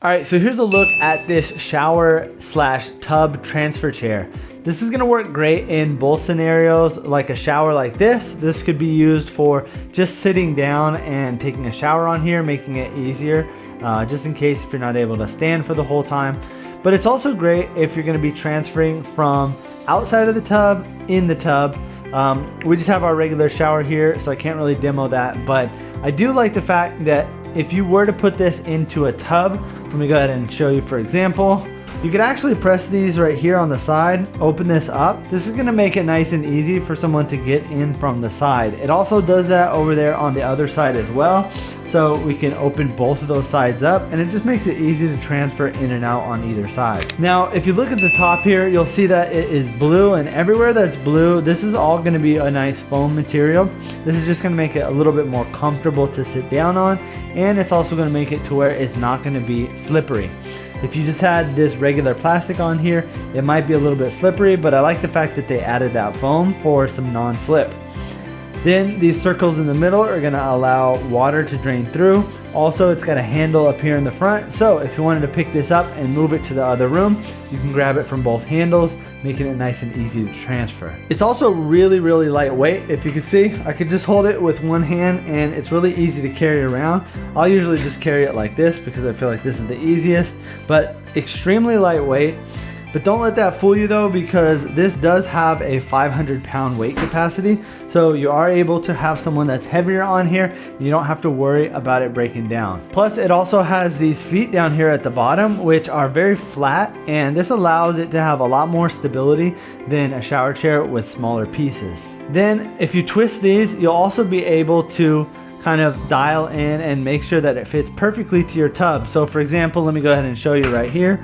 All right, so here's a look at this shower slash tub transfer chair. This is gonna work great in both scenarios, like a shower like this. This could be used for just sitting down and taking a shower on here, making it easier, just in case if you're not able to stand for the whole time. But it's also great if you're gonna be transferring from outside of the tub, in the tub. We just have our regular shower here, so I can't really demo that, but I do like the fact that if you were to put this into a tub, let me go ahead and show you for example. You could actually press these right here on the side, open this up. This is gonna make it nice and easy for someone to get in from the side. It also does that over there on the other side as well. So we can open both of those sides up and it just makes it easy to transfer in and out on either side. Now, if you look at the top here, you'll see that it is blue, and everywhere that's blue, this is all gonna be a nice foam material. This is just gonna make it a little bit more comfortable to sit down on, and it's also gonna make it to where it's not gonna be slippery. If you just had this regular plastic on here, it might be a little bit slippery, but I like the fact that they added that foam for some non-slip. Then these circles in the middle are gonna allow water to drain through. Also, it's got a handle up here in the front, so if you wanted to pick this up and move it to the other room, you can grab it from both handles, making it nice and easy to transfer. It's also really, really lightweight. If you can see, I could just hold it with one hand and it's really easy to carry around. I'll usually just carry it like this because I feel like this is the easiest, but extremely lightweight. But don't let that fool you though, because this does have a 500-pound weight capacity. So you are able to have someone that's heavier on here. You don't have to worry about it breaking down. Plus it also has these feet down here at the bottom, which are very flat, and this allows it to have a lot more stability than a shower chair with smaller pieces. Then if you twist these, you'll also be able to kind of dial in and make sure that it fits perfectly to your tub. So for example, let me go ahead and show you right here.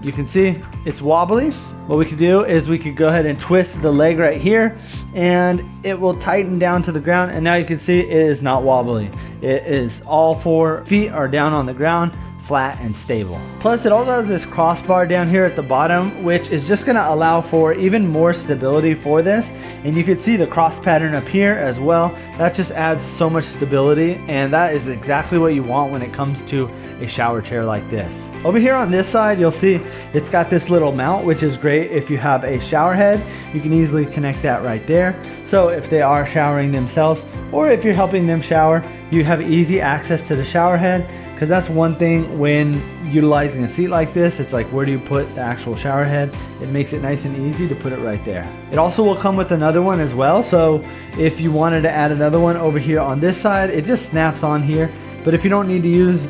You can see it's wobbly. What we could do is we could go ahead and twist the leg right here and it will tighten down to the ground, and now you can see it is not wobbly. It is all 4 feet are down on the ground, flat and stable. Plus it also has this crossbar down here at the bottom, which is just gonna allow for even more stability for this. And you can see the cross pattern up here as well. That just adds so much stability, and that is exactly what you want when it comes to a shower chair like this. Over here on this side, you'll see it's got this little mount, which is great if you have a shower head. You can easily connect that right there. So if they are showering themselves, or if you're helping them shower, you have easy access to the shower head. Because that's one thing when utilizing a seat like this, it's like, where do you put the actual shower head? It makes it nice and easy to put it right there. It also will come with another one as well. So if you wanted to add another one over here on this side, it just snaps on here. But if you don't need to use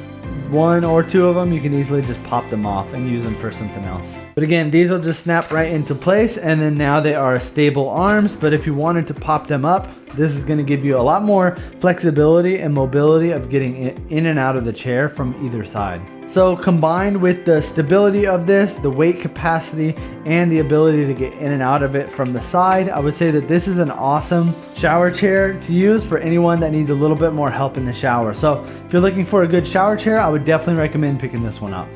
1 or 2 of them, you can easily just pop them off and use them for something else. But again, these will just snap right into place, and then now they are stable arms. But if you wanted to pop them up, this is going to give you a lot more flexibility and mobility of getting in and out of the chair from either side. So combined with the stability of this, the weight capacity, and the ability to get in and out of it from the side, I would say that this is an awesome shower chair to use for anyone that needs a little bit more help in the shower. So if you're looking for a good shower chair, I would definitely recommend picking this one up.